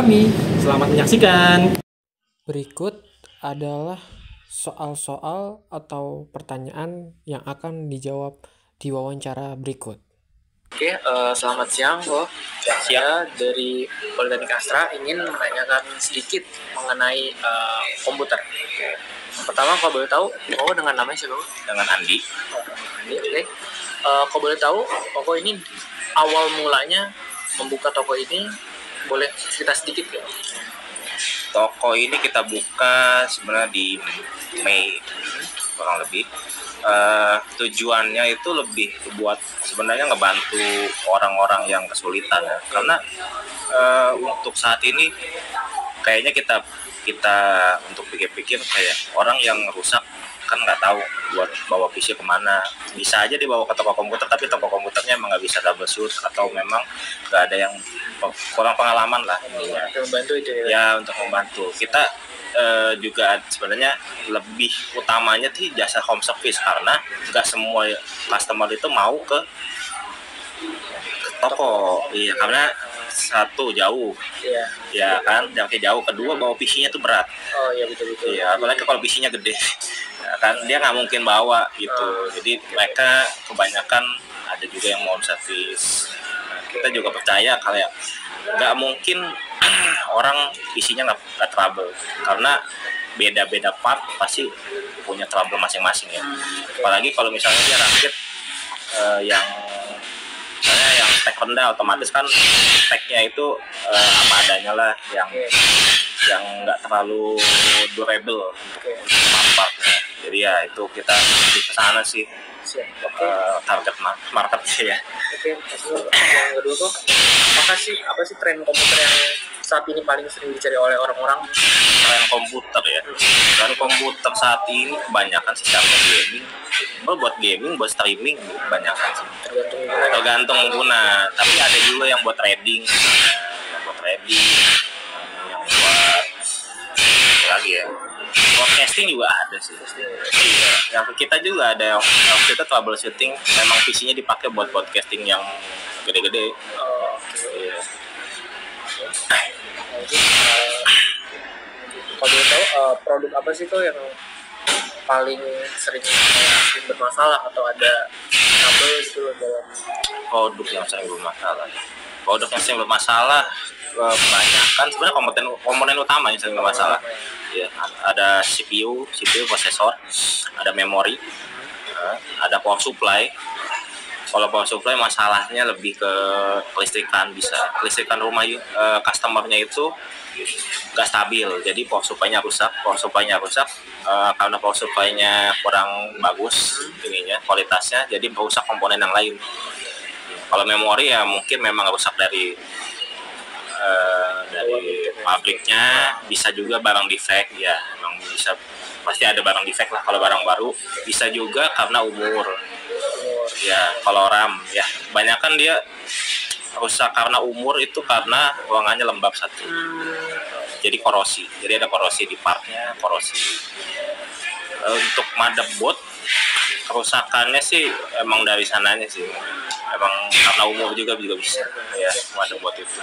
kami. Selamat menyaksikan. Berikut adalah soal-soal atau pertanyaan yang akan dijawab di wawancara berikut. Oke, selamat siang, Bo. Saya dari Politeknik Astra ingin menanyakan sedikit mengenai komputer. Pertama, kalau boleh tahu, Bo dengan namanya siapa? Dengan Andi. Andi, oke. Kalau boleh tahu, toko ini awal mulanya membuka toko ini, boleh cerita sedikit ya? Toko ini kita buka sebenarnya di Mei kurang lebih. Tujuannya itu lebih buat sebenarnya ngebantu orang-orang yang kesulitan ya. Karena untuk saat ini kayaknya kita untuk pikir-pikir kayak orang yang rusak kan nggak tahu buat bawa PC kemana. Bisa aja dibawa ke toko komputer, tapi toko komputernya emang nggak bisa troubleshoot atau memang nggak ada yang kurang pengalaman lah intinya. Untuk membantu itu ya? Ya, untuk membantu. Kita juga sebenarnya lebih utamanya sih jasa home service, karena nggak semua customer itu mau ke toko. Iya, karena satu jauh, ya kan, jaraknya jauh. Kedua, bawa PC-nya tuh berat. Oh iya, betul. Iya, apalagi kalau PC-nya gede, ya kan dia nggak mungkin bawa gitu. Jadi mereka kebanyakan ada juga yang mau service. Kita juga percaya kalau nggak mungkin orang PC-nya nggak trouble, karena beda-beda part pasti punya trouble masing-masing ya. Apalagi kalau misalnya dia rakit yang misalnya yang spek rendah, otomatis kan speknya itu apa adanya lah, yang nggak terlalu durable untuk part-partnya. Jadi ya itu kita di sana sih target marketnya ya. Oke, yang kedua tuh apa sih tren komputer yang saat ini paling sering dicari oleh orang-orang? Tren komputer ya. Tren komputer saat ini kebanyakan sih karena gaming. Buat gaming, buat streaming kebanyakan sih. Tergantung pengguna. Tapi ada juga yang buat trading, yang buat lagi ya. Broadcasting juga ada sih. Iya. Yang kita juga ada yang kita troubleshooting, memang PC-nya dipakai buat broadcasting yang gede-gede. Iya. Kalau boleh tahu produk apa sih tuh yang paling sering bermasalah atau ada trouble gitu loh dalam Produk yang sering bermasalah kebanyakan sebenarnya komponen utama yang sering bermasalah. Ya, ada CPU prosesor, ada memori, ada power supply. Kalau power supply masalahnya lebih ke kelistrikan rumah customernya itu nggak stabil, jadi power supply-nya rusak. Karena power supply-nya kurang bagus ininya kualitasnya, jadi merusak komponen yang lain. Kalau memori ya mungkin memang rusak dari pabriknya, bisa juga barang defect ya, memang bisa, pasti ada barang defect lah kalau barang baru. Bisa juga karena umur ya. Kalau RAM ya kebanyakan dia rusak karena umur, itu karena ruangannya lembab satu, jadi korosi, jadi ada korosi di partnya, Untuk motherboard kerusakannya sih emang dari sananya sih, emang karena umur juga bisa ya motherboard itu.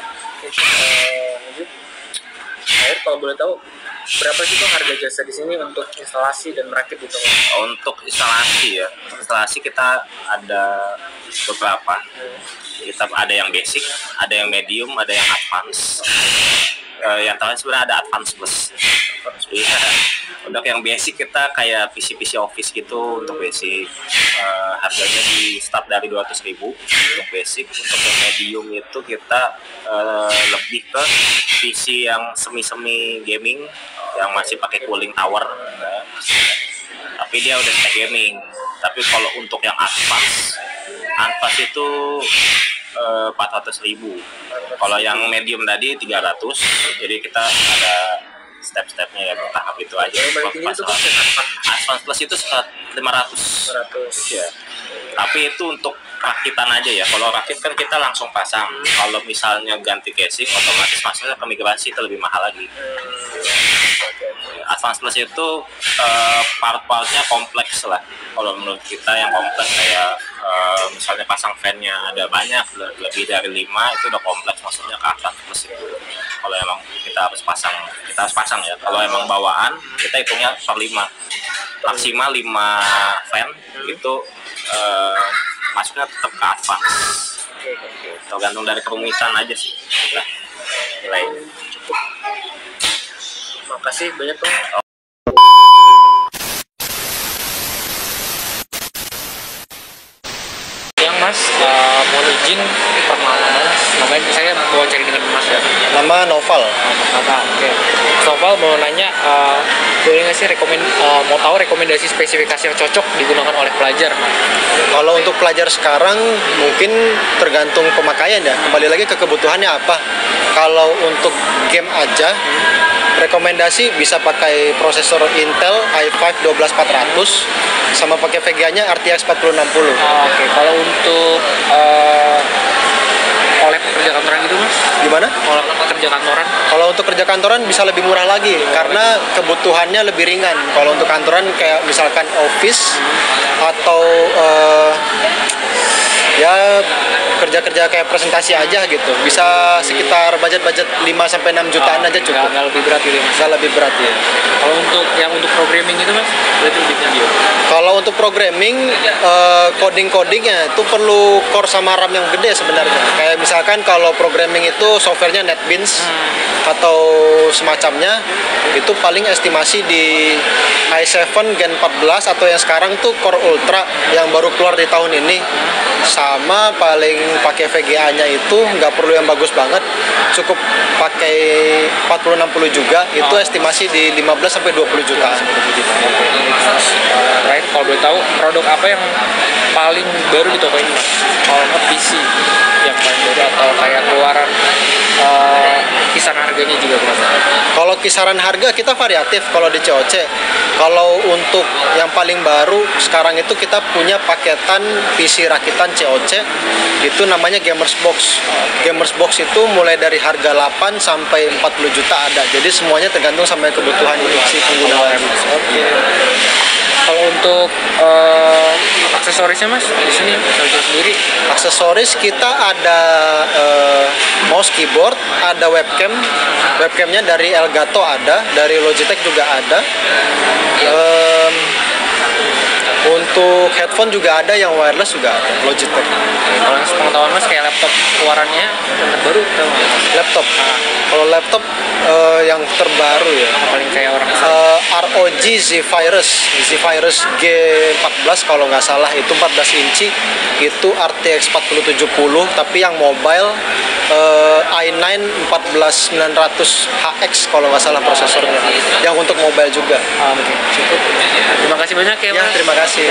Akhir, kalau boleh tahu berapa sih tuh harga jasa di sini untuk instalasi dan merakit gitu? Untuk instalasi kita ada beberapa. Kita ada yang basic, ada yang medium, ada yang advance. Yang terakhir sebenarnya ada advance plus. Iya. Untuk yang basic kita kayak PC office gitu untuk basic. Harganya di start dari 200.000 untuk basic. Untuk yang medium itu kita lebih ke PC yang semi gaming, yang masih pakai cooling tower. Tapi dia udah spek gaming. Tapi kalau untuk yang advance itu 400.000. Kalau yang medium tadi 300. Jadi kita ada step-stepnya ya, bertahap itu aja. Advance plus itu 500. Ya. Tapi itu untuk rakitan aja ya. Kalau rakit kan kita langsung pasang. Kalau misalnya ganti casing, otomatis masuknya ke migrasi, itu lebih mahal lagi. Advance plus itu part-partnya kompleks lah. Kalau menurut kita yang kompleks kayak misalnya pasang fan-nya ada banyak, lebih dari 5, itu udah kompleks, maksudnya ke Advance plus itu. kalau emang kita harus pasang ya. Kalau emang bawaan kita hitungnya per 5, maksimal 5 fan itu masuknya tetap ke advance. Tergantung dari kerumitan aja sih. Nah, nilai. Makasih banyak tuh. Yang Mas, mohon izin perkenalan Mas. Namanya saya wawancara dengan Mas ya. Nama Noval. Oke. Mas Noval mau nanya, boleh nggak sih mau tahu rekomendasi spesifikasi yang cocok digunakan oleh pelajar? Kalau untuk pelajar sekarang mungkin tergantung pemakaian ya. Kembali lagi ke kebutuhannya apa. Kalau untuk game aja, rekomendasi bisa pakai prosesor Intel i5 12400 sama pakai VGA-nya RTX 4060. Oke. Kalau untuk oleh pekerja kantoran gitu Mas? Gimana? Oleh pekerja kantoran? Kalau untuk kerja kantoran bisa lebih murah lagi karena kebutuhannya lebih ringan. Kalau untuk kantoran kayak misalkan office atau ya kerja-kerja kayak presentasi aja gitu, bisa sekitar budget 5-6 jutaan aja cukup. Nggak lebih berat gitu Mas? Nggak lebih berat ya. Kalau untuk programming itu Mas, berarti lebih tinggi ya? Kalau untuk programming, coding-codingnya itu perlu core sama RAM yang gede sebenarnya. Kayak misalkan kalau programming itu softwarenya NetBeans atau semacamnya, itu paling estimasi di i7 Gen 14 atau yang sekarang tuh Core Ultra yang baru keluar di tahun ini. Sama paling pakai VGA-nya itu nggak perlu yang bagus banget, cukup pakai 4060 juga, itu estimasi di 15-20 jutaan. Terakhir, kalau boleh tahu produk apa yang paling baru di toko ini Mas? Kalau nggak PC yang paling baru atau kayak keluaran kisaran harganya juga Mas? Kalau kisaran harga kita variatif kalau di COC. Kalau untuk yang paling baru sekarang itu kita punya paketan PC rakitan COC, itu namanya Gamers Box. Gamers Box itu mulai dari harga 8 sampai 40 juta ada. Jadi semuanya tergantung sama kebutuhan si pengguna. Oke. Kalau untuk aksesorisnya Mas, di sini sendiri Aksesoris kita ada mouse, keyboard, ada webcam. Webcamnya dari Elgato ada, dari Logitech juga ada. Untuk headphone juga ada, yang wireless juga ada, Logitech. kalau pengetahuan Mas kayak laptop keluarannya yang terbaru tahu nggak Mas? Laptop. Kalau laptop yang terbaru ya. Paling kayak orang ROG Zephyrus G14 kalau nggak salah, itu 14 inci, itu RTX 4070, tapi yang mobile i9 14900 HX kalau nggak salah prosesornya, yang untuk mobile juga. Oke, cukup. Terima kasih banyak ya Ya, Mas. terima kasih.